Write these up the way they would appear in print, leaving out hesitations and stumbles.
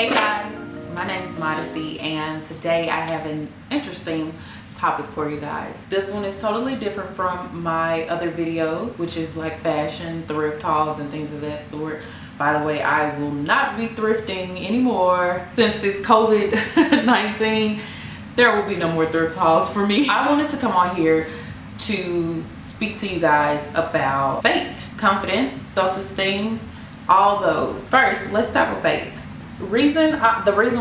Hey guys, my name is Modesty and today I have an interesting topic for you guys. This one is totally different from my other videos, which is like fashion, thrift hauls and things of that sort. By the way, I will not be thrifting anymore since this COVID-19. There will be no more thrift hauls for me. I wanted to come on here to speak to you guys about faith, confidence, self-esteem, all those. First, let's talk about faith. The reason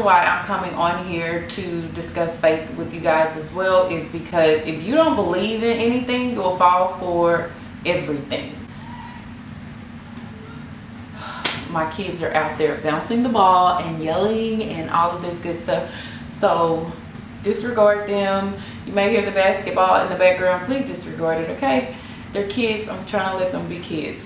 why I'm coming on here to discuss faith with you guys as well is because if you don't believe in anything, you'll fall for everything. My kids are out there bouncing the ball and yelling and all of this good stuff, so disregard them. You may hear the basketball in the background. Please disregard it, okay? They're kids. I'm trying to let them be kids.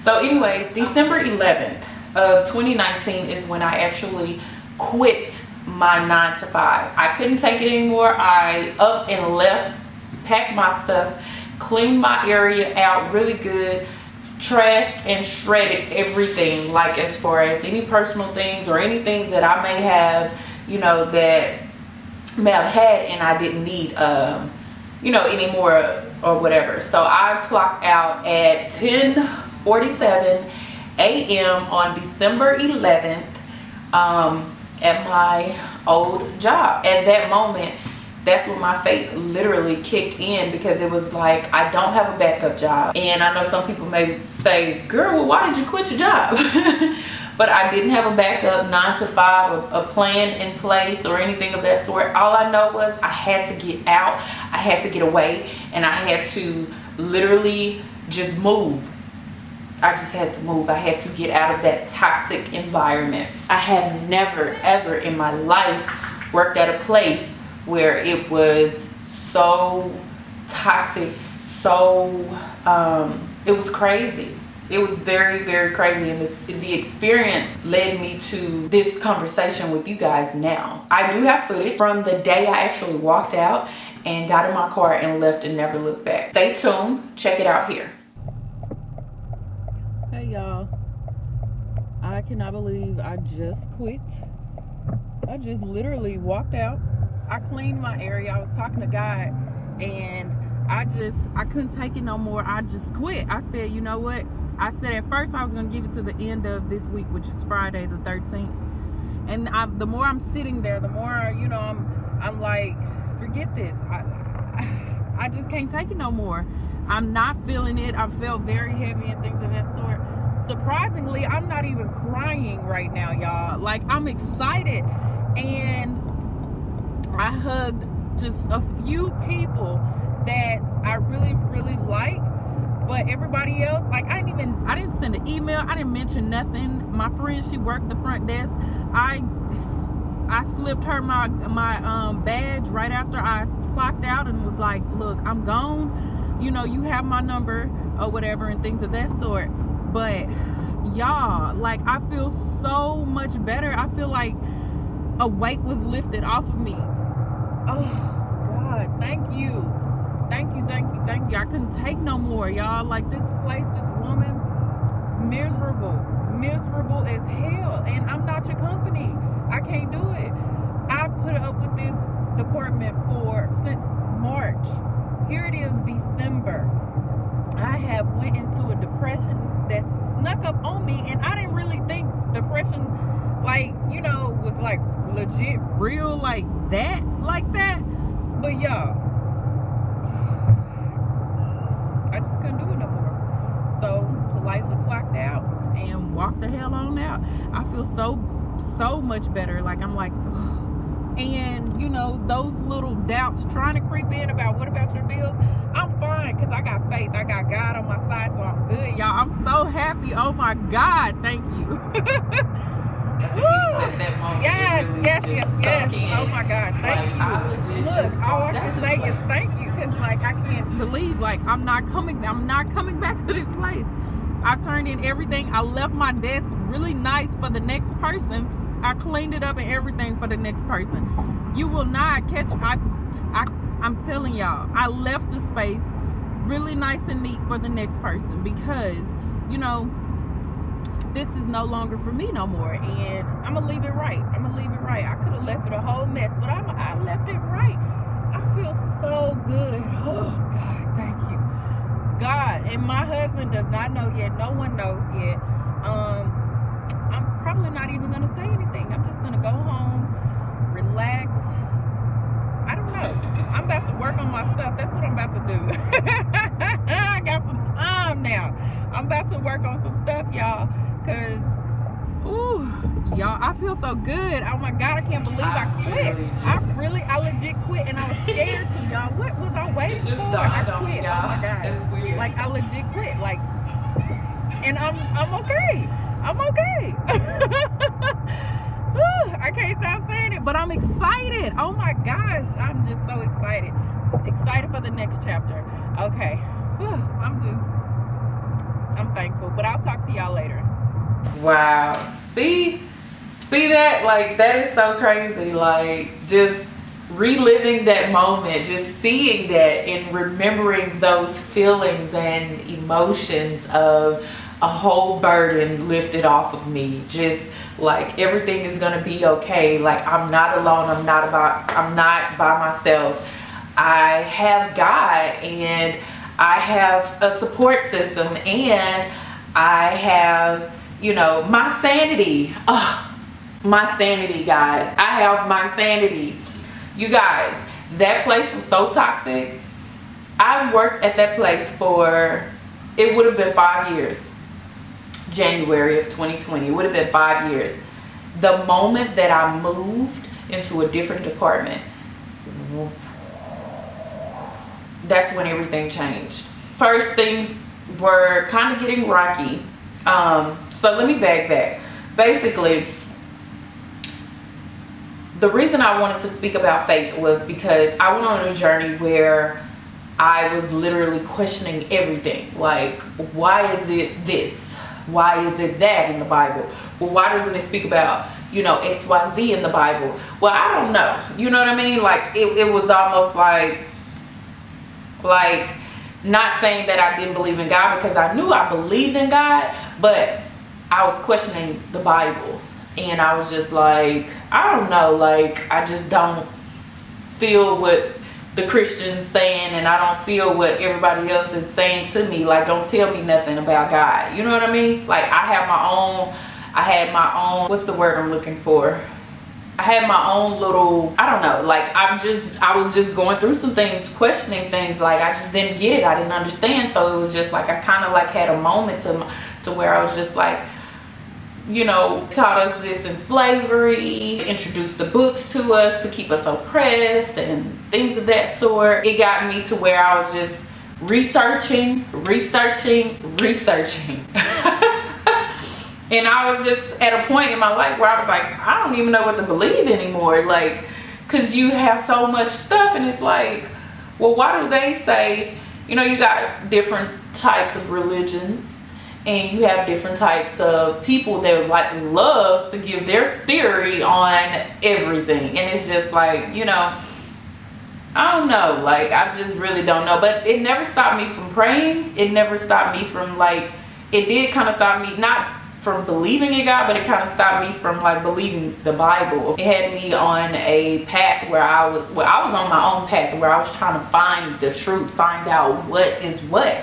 So anyways, December 11th of 2019 is when I actually quit my 9-to-5. I couldn't take it anymore. I up and left, packed my stuff, cleaned my area out really good, trashed and shredded everything, like as far as any personal things or any things that I may have, that may have had and I didn't need anymore or whatever. So I clocked out at 10:47 a.m. on December 11th at my old job. At that moment, that's when my faith literally kicked in, because it was like, I don't have a backup job. And I know some people may say, girl, well, why did you quit your job? But I didn't have a backup 9-to-5, a plan in place or anything of that sort. All I know was I had to get out, I had to get away, and I had to literally just move. I just had to move. I had to get out of that toxic environment. I have never, ever in my life worked at a place where it was so toxic, it was crazy. It was very, very crazy, and the experience led me to this conversation with you guys now. I do have footage from the day I actually walked out and got in my car and left and never looked back. Stay tuned, check it out here. Hey y'all, I cannot believe I just quit. I just literally walked out. I cleaned my area. I was talking to God and I couldn't take it no more. I just quit. I said, you know what? I said at first I was going to give it to the end of this week, which is Friday the 13th. And the more I'm sitting there, the more, I'm like, forget this. I just can't take it no more. I'm not feeling it. I felt very heavy and things of that sort. Surprisingly, I'm not even crying right now, y'all. Like, I'm excited. And I hugged just a few people that I really, really like. But everybody else, like, I didn't send an email. I didn't mention nothing. My friend, she worked the front desk. I slipped her my badge right after I clocked out and was like, look, I'm gone. You have my number or whatever and things of that sort. But y'all, like, I feel so much better. I feel like a weight was lifted off of me. Oh God, thank you. Thank you. I couldn't take no more, y'all. Like, this place, this woman, miserable as hell. And I'm not your company. I can't do it. I've put up with this department since March. Here it is, December. I have went into a depression that snuck up on me, and I didn't really think depression, was like legit real like that. But y'all, I just couldn't do it no more. So politely clocked out and walked the hell on out. I feel so much better. Like, I'm like, ugh. And those little doubts trying to creep in about what about your bills, I'm fine because I got faith. I got God on my side, so I'm good, y'all. I'm so happy. Oh my God, thank you. At that moment, yes. Oh my God, thank you. Look, all I can say is thank you, because I can't believe I'm not coming back to this place. I turned in everything. I left my desk really nice for the next person. I cleaned it up and everything for the next person. You will not catch. I'm telling y'all, I left the space really nice and neat for the next person, because this is no longer for me no more, and I'm gonna leave it right. I could have left it a whole mess, but I left it right. I feel so good. Oh God, thank you, God. And my husband does not know yet. No one knows yet. I'm probably not even gonna say anything. I'm just gonna go home, relax. I don't know. I'm about to work on my stuff. That's what I'm about to do. I got some time now. I'm about to work on some stuff, y'all. Cause, ooh, y'all, I feel so good. Oh my God, I can't believe I quit. I legit quit, and I was scared to, y'all. What was I waiting for? I quit. Oh my God. It's weird. Like, I legit quit. Like, and I'm okay. I'm okay. I can't stop saying it, but I'm excited. Oh my gosh, I'm just so excited. Excited for the next chapter. Okay. I'm thankful, but I'll talk to y'all later. Wow. See that? Like, that is so crazy. Like, just reliving that moment, just seeing that and remembering those feelings and emotions of a whole burden lifted off of me. Just like, everything is gonna be okay. Like, I'm not alone. I'm not by myself. I have God, and I have a support system, and I have, you know, my sanity. My sanity, guys. I have my sanity. You guys, that place was so toxic. I worked at that place for, it would have been 5 years. January of 2020, it would have been 5 years. The moment that I moved into a different department, that's when everything changed. First, things were kind of getting rocky. So let me back. Basically, the reason I wanted to speak about faith was because I went on a journey where I was literally questioning everything. Like, why is it this? Why is it that in the Bible? Well, why doesn't it speak about, you know, XYZ in the Bible? Well, I don't know. You know what I mean? Like, it was almost like, not saying that I didn't believe in God, because I knew I believed in God, but I was questioning the Bible. And I was just like, I don't know, like, I just don't feel what the Christians saying, and I don't feel what everybody else is saying to me. Like, don't tell me nothing about God. You know what I mean? Like, I had my own, what's the word I'm looking for? I had my own little, I don't know, like, I was just going through some things, questioning things. Like, I just didn't get it. I didn't understand. So it was just like, I kind of like had a moment to where I was just like, you know, taught us this in slavery, introduced the books to us to keep us oppressed and things of that sort. It got me to where I was just researching. And I was just at a point in my life where I was like, I don't even know what to believe anymore. Like, cause you have so much stuff, and it's like, well, why do they say, you know, you got different types of religions, and you have different types of people that like loves to give their theory on everything. And it's just like, you know, I don't know, like, I just really don't know. But it never stopped me from praying. It never stopped me from, like, it did kind of stop me, not from believing in God, but it kind of stopped me from, like, believing the Bible. It had me on a path where I was on my own path where I was trying to find the truth, find out what is what.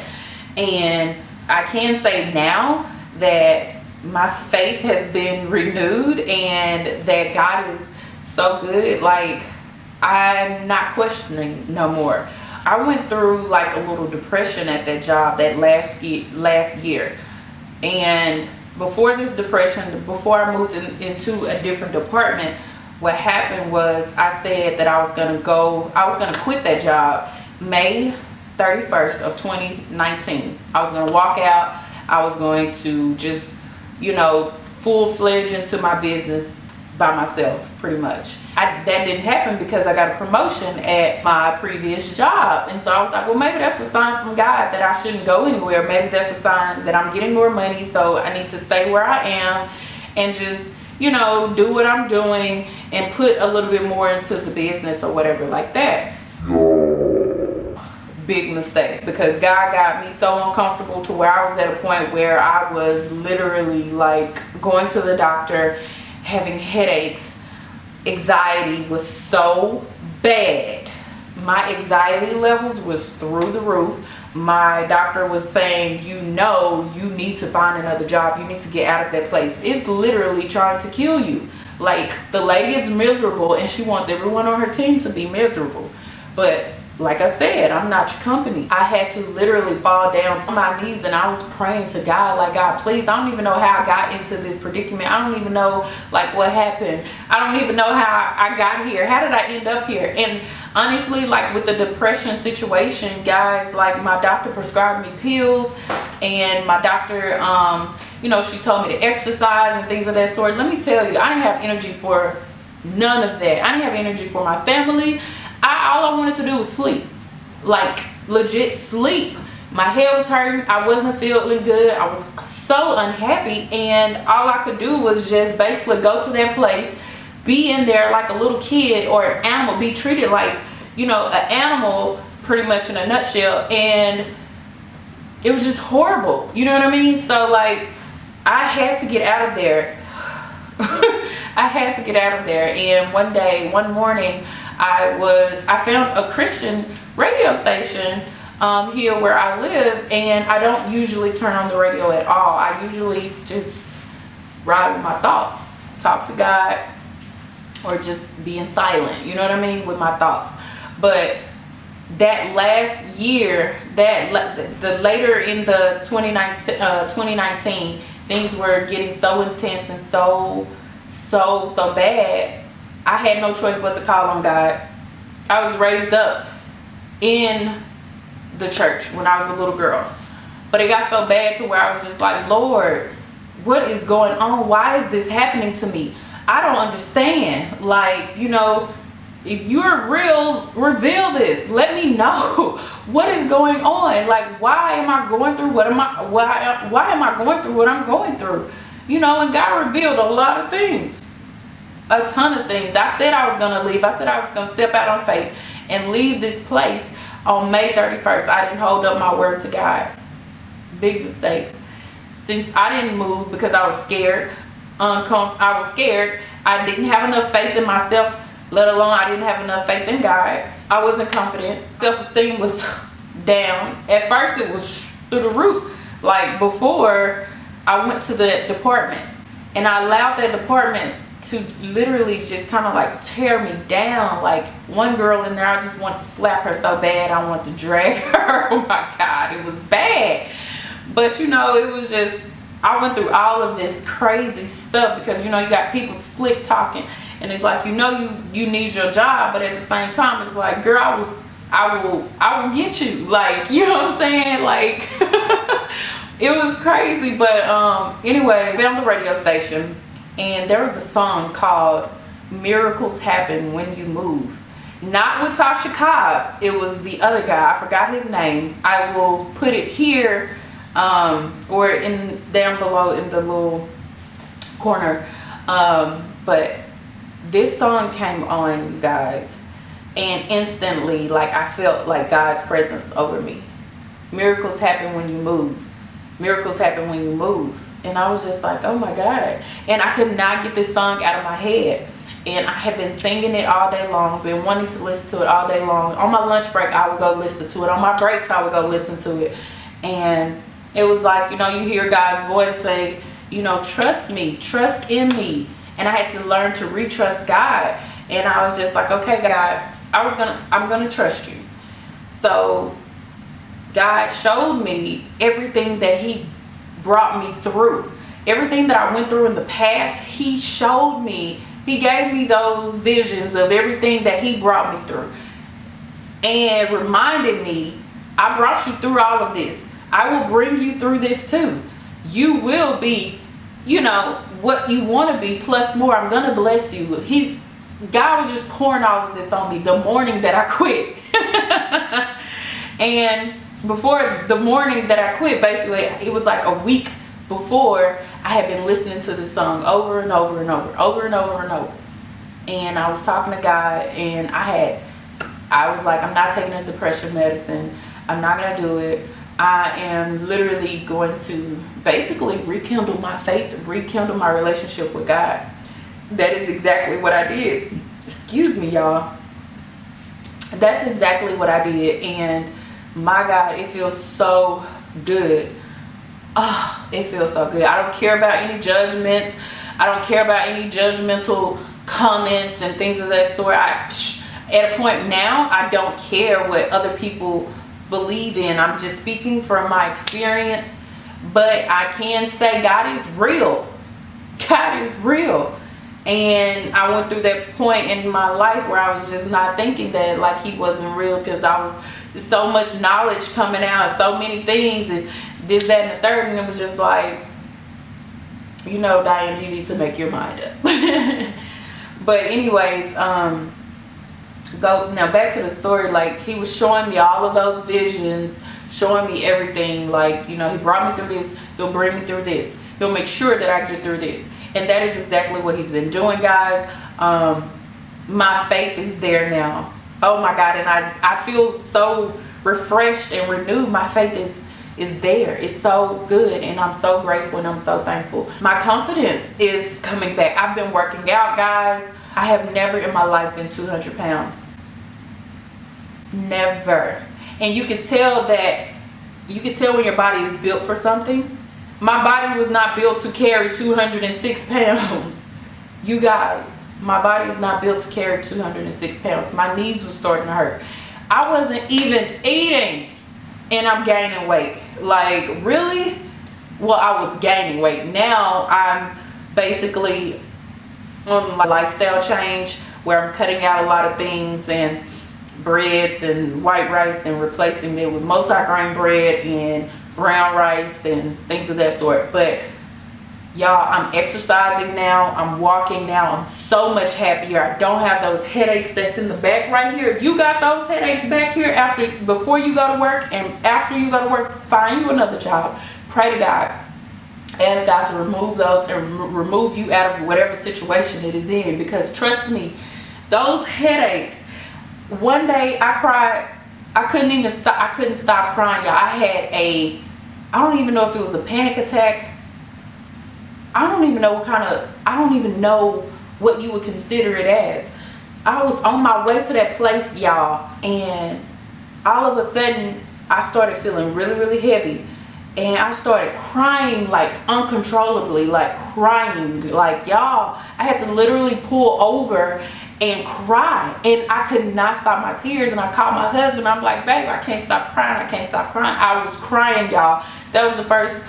And I can say now that my faith has been renewed, and that God is so good. Like, I'm not questioning no more. I went through like a little depression at that job that last year. And before this depression, before I moved into a different department, what happened was I said that I was gonna quit that job May 31st of 2019. I was gonna walk out. I was going to just, you know, full-fledged into my business by myself, pretty much. That didn't happen because I got a promotion at my previous job. And so I was like, well, maybe that's a sign from God that I shouldn't go anywhere. Maybe that's a sign that I'm getting more money, so I need to stay where I am and just, you know, do what I'm doing and put a little bit more into the business or whatever like that. big mistake, because God got me so uncomfortable to where I was at a point where I was literally like going to the doctor, having headaches. Anxiety was so bad. My anxiety levels was through the roof. My doctor was saying, you need to find another job. You need to get out of that place. It's literally trying to kill you. Like, the lady is miserable and she wants everyone on her team to be miserable. But like I said, I'm not your company. I had to literally fall down to my knees and I was praying to God, like, God, please, I don't even know how I got into this predicament. I don't even know, like, what happened. I don't even know how I got here. How did I end up here? And honestly, like, with the depression situation, guys, like, my doctor prescribed me pills, and my doctor, she told me to exercise and things of that sort. Let me tell you, I didn't have energy for none of that. I didn't have energy for my family. All I wanted to do was sleep, like legit sleep. My head was hurting. I wasn't feeling good. I was so unhappy, and all I could do was just basically go to that place, be in there like a little kid or an animal, be treated like, an animal pretty much in a nutshell. And it was just horrible. You know what I mean? So, like, I had to get out of there. I had to get out of there. And one morning, I found a Christian radio station here where I live, and I don't usually turn on the radio at all. I usually just ride with my thoughts, talk to God, or just being silent, you know what I mean, with my thoughts. But that last year, the later in the 2019, things were getting so intense and so bad. I had no choice but to call on God. I was raised up in the church when I was a little girl, but it got so bad to where I was just like, Lord, what is going on? Why is this happening to me? I don't understand. Like, if you're real, reveal this. Let me know what is going on. Like, why am I going through why am I going through what I'm going through? And God revealed a lot of things. A ton of things. I said I was going to leave. I said I was going to step out on faith and leave this place on May 31st. I didn't hold up my word to God. Big mistake. Since I didn't move because I was scared, I was scared. I didn't have enough faith in myself, let alone I didn't have enough faith in God. I wasn't confident. Self-esteem was down. At first it was through the roof. Like, before, I went to the department and I allowed that department to literally just kind of like tear me down. Like, one girl in there, I just wanted to slap her so bad. I wanted to drag her. Oh my God, it was bad. But it was just, I went through all of this crazy stuff because you got people slick talking, and it's like, you need your job, but at the same time it's like, girl, I will get you. Like, you know what I'm saying? Like, it was crazy. But anyway, I found the radio station. And there was a song called Miracles Happen When You Move. Not with Tasha Cobbs. It was the other guy. I forgot his name. I will put it here or down below in the little corner. But this song came on, you guys. And instantly, like, I felt like God's presence over me. Miracles happen when you move. Miracles happen when you move. And I was just like, oh my God. And I could not get this song out of my head. And I had been singing it all day long, been wanting to listen to it all day long. On my lunch break, I would go listen to it. On my breaks, I would go listen to it. And it was like, you hear God's voice say, trust me, trust in me. And I had to learn to retrust God. And I was just like, okay, God, I'm gonna trust you. So God showed me everything that He brought me through. Everything that I went through in the past, He showed me. He gave me those visions of everything that He brought me through. And reminded me, I brought you through all of this. I will bring you through this too. You will be, what you want to be plus more. I'm going to bless you. God was just pouring all of this on me the morning that I quit. And before the morning that I quit, basically, it was like a week before, I had been listening to this song over and over and over and over. And I was talking to God, and I was like, I'm not taking this depression medicine. I'm not gonna do it. I am literally going to basically rekindle my faith, rekindle my relationship with God. That is exactly what I did. Excuse me, y'all. That's exactly what I did. And my God, it feels so good. Oh, it feels so good. I don't care about any judgments. I don't care about any judgmental comments and things of that sort. At a point now, I don't care what other people believe in. I'm just speaking from my experience. But I can say God is real. God is real. And I went through that point in my life where I was just not thinking that like he wasn't real, because I was so much knowledge coming out, so many things, and this, that, and the third, and it was just like, you know, Diana, you need to make your mind up. But anyways, go now back to the story. Like, he was showing me all of those visions, showing me everything. Like, you know, he brought me through this, he'll bring me through this, he'll make sure that I get through this. And that is exactly what he's been doing, guys. My faith is there now. Oh my God. And I feel so refreshed and renewed. My faith is there. It's so good. And I'm so grateful and I'm so thankful. My confidence is coming back. I've been working out, guys. I have never in my life been 200 pounds. Never. And you can tell when your body is built for something. My body was not built to carry 206 pounds. You guys, my body is not built to carry 206 pounds. My knees were starting to hurt. I wasn't even eating and I'm gaining weight. Like, really? Well, I was gaining weight. Now I'm basically on my lifestyle change where I'm cutting out a lot of things and breads and white rice and replacing them with multi-grain bread and brown rice and things of that sort. But y'all, I'm exercising now, I'm walking now, I'm so much happier. I don't have those headaches that's in the back right here. If you got those headaches back here before you go to work and after you go to work, find you another job. Pray to God, ask God to remove those and remove you out of whatever situation it is in, because trust me, those headaches, one day I cried. I couldn't stop crying, y'all. I don't even know if it was a panic attack. I don't even know what you would consider it as. I was on my way to that place, y'all, and all of a sudden I started feeling really, really heavy, and I started crying like uncontrollably, like crying, like, y'all, I had to literally pull over and cry, and I could not stop my tears. And I called my husband. I'm like, babe, I can't stop crying. I can't stop crying. I was crying, y'all. That was the first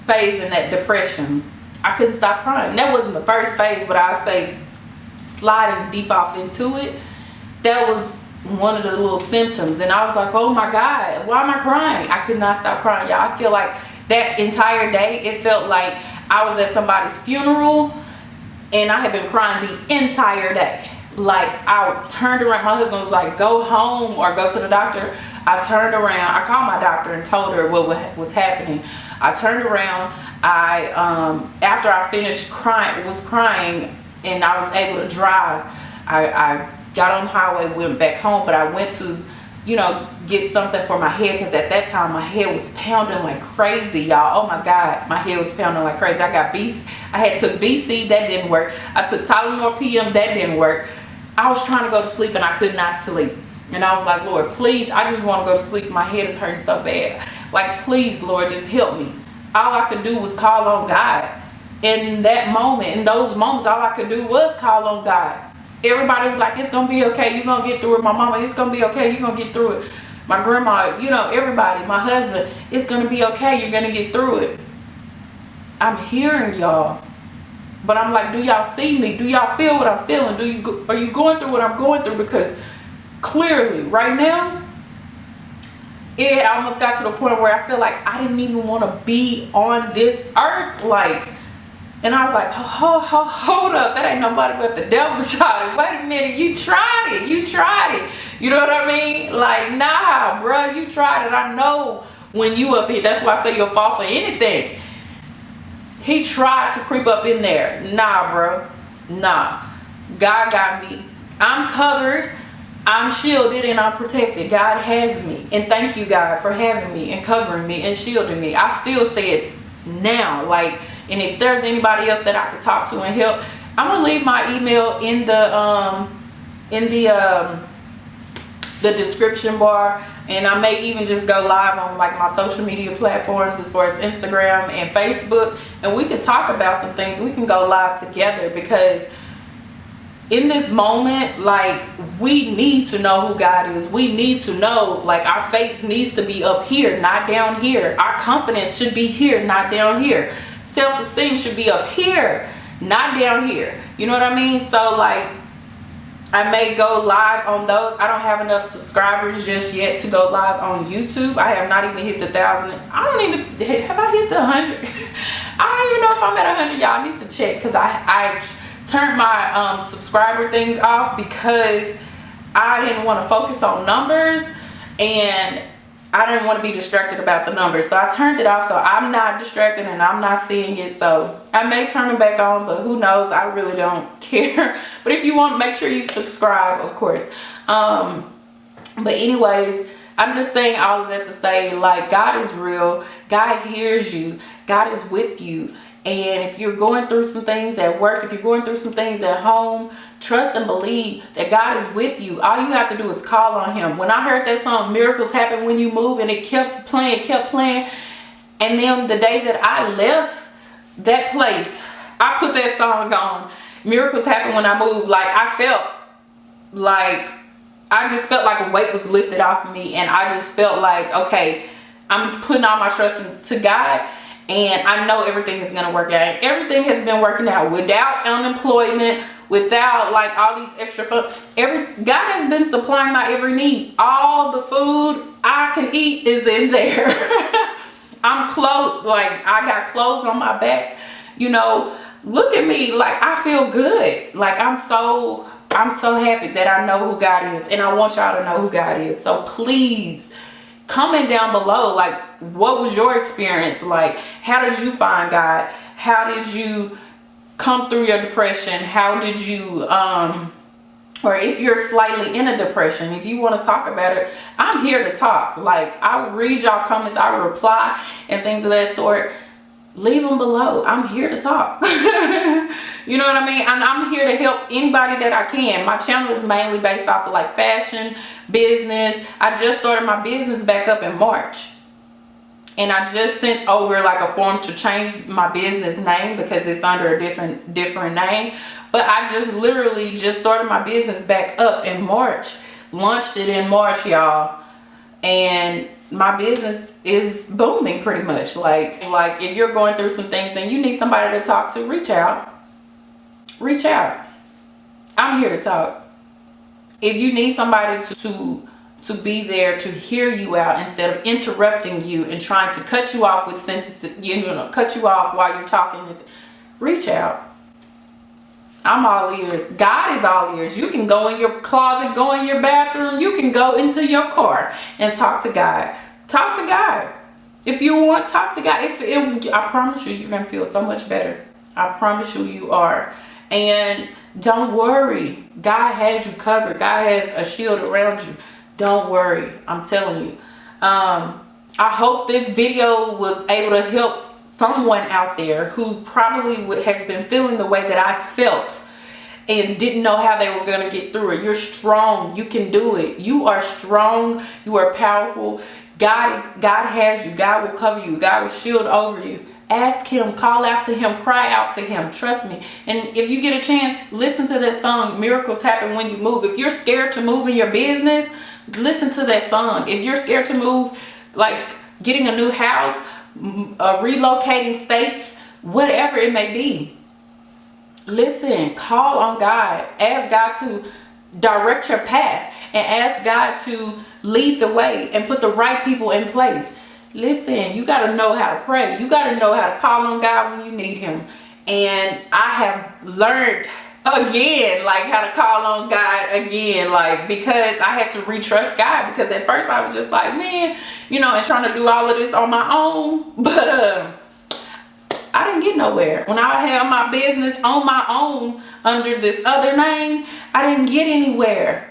phase in that depression. I couldn't stop crying. That wasn't the first phase, but I'd say sliding deep off into it. That was one of the little symptoms. And I was like, oh my God, why am I crying? I could not stop crying, y'all. I feel like that entire day, it felt like I was at somebody's funeral and I had been crying the entire day. Like, I turned around, my husband was like, go home or go to the doctor. I turned around, I called my doctor and told her what was happening. I turned around, after I finished crying and I was able to drive, I got on the highway, went back home, but I went to, you know, get something for my head, because at that time my head was pounding like crazy, y'all. Oh my God, my head was pounding like crazy. I had took BC, that didn't work. I took Tylenol PM, that didn't work. I was trying to go to sleep and I could not sleep. And I was like, Lord, please, I just want to go to sleep. My head is hurting so bad. Like, please, Lord, just help me. All I could do was call on God. In that moment, in those moments, all I could do was call on God. Everybody was like, it's going to be okay. You're going to get through it. My mama, it's going to be okay. You're going to get through it. My grandma, you know, everybody, my husband, it's going to be okay. You're going to get through it. I'm hearing y'all. But I'm like, do y'all see me? Do y'all feel what I'm feeling? Are you going through what I'm going through? Because clearly, right now, it almost got to the point where I feel like I didn't even want to be on this earth. Like, and I was like, hold up, that ain't nobody but the devil shot. Wait a minute, you tried it. You know what I mean? Like, nah, bro, you tried it. I know when you up here, that's why I say you'll fall for anything. He tried to creep up in there. Nah, bro, nah. God got me. I'm covered. I'm shielded and I'm protected. God has me. And thank you, God, for having me and covering me and shielding me. I still say it now. Like, and if there's anybody else that I could talk to and help, I'm gonna leave my email in the description bar, and I may even just go live on like my social media platforms as far as Instagram and Facebook, and we could talk about some things. We can go live together, because in this moment, like, we need to know who God is. We need to know, like, our faith needs to be up here, not down here. Our confidence should be here, not down here. Self-esteem should be up here, not down here. You know what I mean? So, like, I may go live on those. I don't have enough subscribers just yet to go live on YouTube. I have not even hit the 1,000. I don't even, have I hit the 100? I don't even know if I'm at 100. Y'all need to check, because I turned my subscriber things off because I didn't want to focus on numbers, and I didn't want to be distracted about the numbers. So I turned it off, so I'm not distracted and I'm not seeing it. So I may turn them back on, but who knows? I really don't care. But if you want, make sure you subscribe, of course. But anyways, I'm just saying all of that to say, like, God is real. God hears you. God is with you. And if you're going through some things at work, if you're going through some things at home, trust and believe that God is with you. All you have to do is call on him. When I heard that song, Miracles Happen When You Move, and it kept playing. And then the day that I left that place, I put that song on. Miracles Happen When I Move. Like, I just felt like a weight was lifted off of me. And I just felt like, okay, I'm putting all my trust into God. And I know everything is going to work out. Everything has been working out without unemployment, without like all these extra funds. God has been supplying my every need. All the food I can eat is in there. I'm clothed, like, I got clothes on my back. You know, look at me, like, I feel good. Like, I'm so happy that I know who God is, and I want y'all to know who God is. So please comment down below, like, what was your experience like? How did you find God? How did you come through your depression? How did you or if you're slightly in a depression, if you want to talk about it, I'm here to talk. Like, I will read y'all comments, I will reply and things of that sort. Leave them below. I'm here to talk. You know what I mean? And I'm here to help anybody that I can. My channel is mainly based off of like fashion, business. I just started my business back up in March. And I just sent over like a form to change my business name because it's under a different name. But I just literally just started my business back up in March. Launched it in March, y'all. And my business is booming pretty much. Like if you're going through some things and you need somebody to talk to, reach out. Reach out. I'm here to talk. If you need somebody to be there to hear you out instead of interrupting you and trying to cut you off with sentences, cut you off while you're talking, reach out. I'm all ears. God is all ears. You can go in your closet, go in your bathroom, you can go into your car and talk to God. Talk to God. If you want, talk to God. I promise you, you're going to feel so much better. I promise you are. And don't worry. God has you covered. God has a shield around you. Don't worry. I'm telling you. I hope this video was able to help someone out there who probably has been feeling the way that I felt and didn't know how they were going to get through it. You're strong. You can do it. You are strong. You are powerful. God has you. God will cover you. God will shield over you. Ask him, call out to him, cry out to him. Trust me. And if you get a chance, listen to that song, Miracles Happen When You Move. If you're scared to move in your business, listen to that song. If you're scared to move, like getting a new house, relocating states, whatever it may be, listen, call on God. Ask God to direct your path and ask God to lead the way and put the right people in place. Listen, you got to know how to pray. You got to know how to call on God when you need him. And I have learned again, like, how to call on God again, like, because I had to retrust God, because at first I was just like, man, and trying to do all of this on my own. But I didn't get nowhere. When I had my business on my own under this other name, I didn't get anywhere.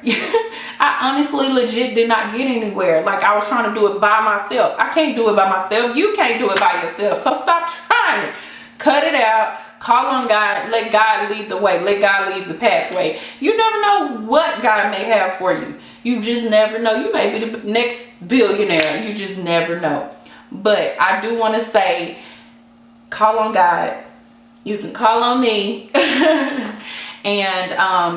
I honestly legit did not get anywhere. Like, I was trying to do it by myself. I can't do it by myself. You can't do it by yourself. So stop trying. Cut it out. Call on God. Let God lead the way. Let God lead the pathway. You never know what God may have for you. You just never know. You may be the next billionaire. You just never know. But I do want to say, call on God. You can call on me. And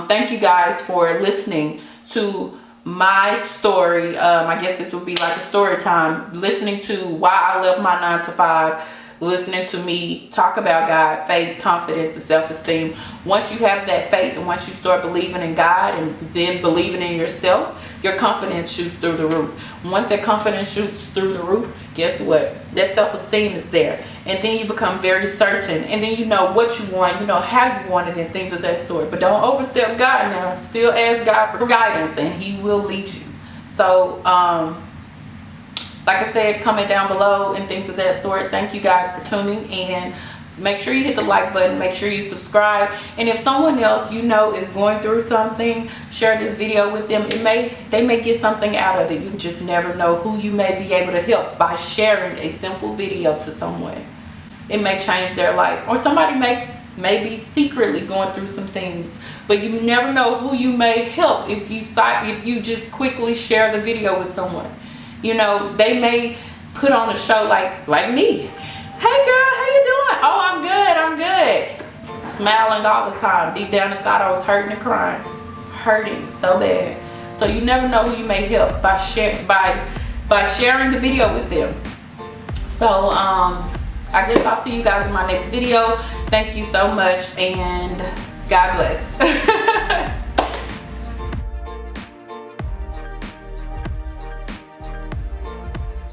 thank you guys for listening to my story. I guess this would be like a story time. Listening to why I left my 9 to 5. Listening to me talk about God, faith, confidence, and self-esteem. Once you have that faith and once you start believing in God and then believing in yourself, your confidence shoots through the roof. Once that confidence shoots through the roof, guess what? That self-esteem is there. And then you become very certain. And then you know what you want, you know how you want it, and things of that sort. But don't overstep God now. Still ask God for guidance and He will lead you. So, like I said, comment down below and things of that sort. Thank you guys for tuning in. Make sure you hit the like button. Make sure you subscribe. And if someone else you know is going through something, share this video with them. They may get something out of it. You just never know who you may be able to help by sharing a simple video to someone. It may change their life. Or somebody may be secretly going through some things. But you never know who you may help if you just quickly share the video with someone. You know, they may put on a show like me. Hey girl, how you doing? Oh, I'm good. Smiling all the time. Deep down inside, I was hurting and crying. Hurting so bad. So you never know who you may help by sharing the video with them. So I guess I'll see you guys in my next video. Thank you so much, and God bless.